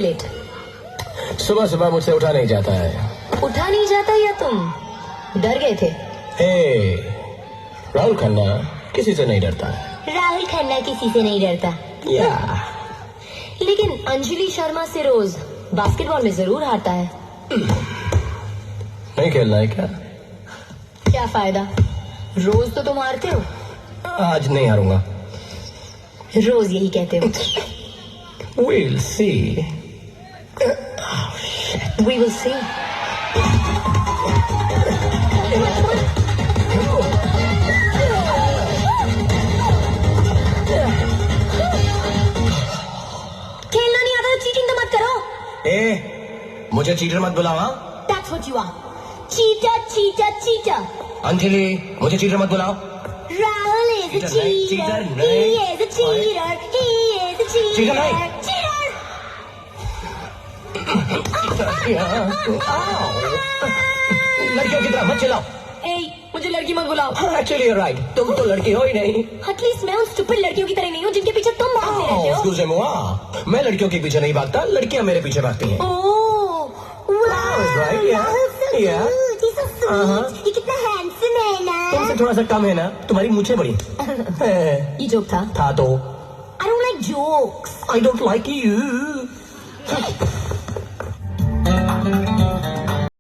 Late? सुबह सुबह मुझसे उठा नहीं जाता है। उठा नहीं जाता या तुम डर गए थे? हे, राहुल खन्ना किसी से नहीं डरता है। राहुल खन्ना किसी से नहीं डरता। या लेकिन अंजलि शर्मा से रोज बास्केटबॉल में जरूर हारता है। नहीं खेलना है क्या? क्या फायदा, रोज तो तुम हारते हो। आज नहीं हारूंगा। रोज यही कहते हो। We'll see. We will see. खेलना नहीं आता तो चीटिंग तो मत करो। मुझे चीटर मत बुलाओ। That's what you are. Cheater, cheater, cheater. Anjali, मुझे चीटर मत बुलाओ। Rahul is a cheater. He is a cheater. He is a cheater. Cheater नहीं। Cheater. लड़कियों की तरह मत चिल्लाओ। Hey, मुझे लड़की मत बुलाओ। Actually you're right. तुम तो लड़की हो ही नहीं। At least मैं उन stupid लड़कियों की तरह नहीं हूँ जिनके पीछे तुम भागते रहते हो। Excuse me, मैं लड़कियों के पीछे नहीं भागता, लड़कियां मेरे पीछे भागती हैं। Oh, wow. Right, yeah. Rahul's so Yeah. cute. He's so sweet. ये कितना handsome है ना? तुमसे थोड़ा सा कम है ना, तुम्हारी मूछें बड़ी। ये जोक था। था तो। I don't like jokes. I don't like you.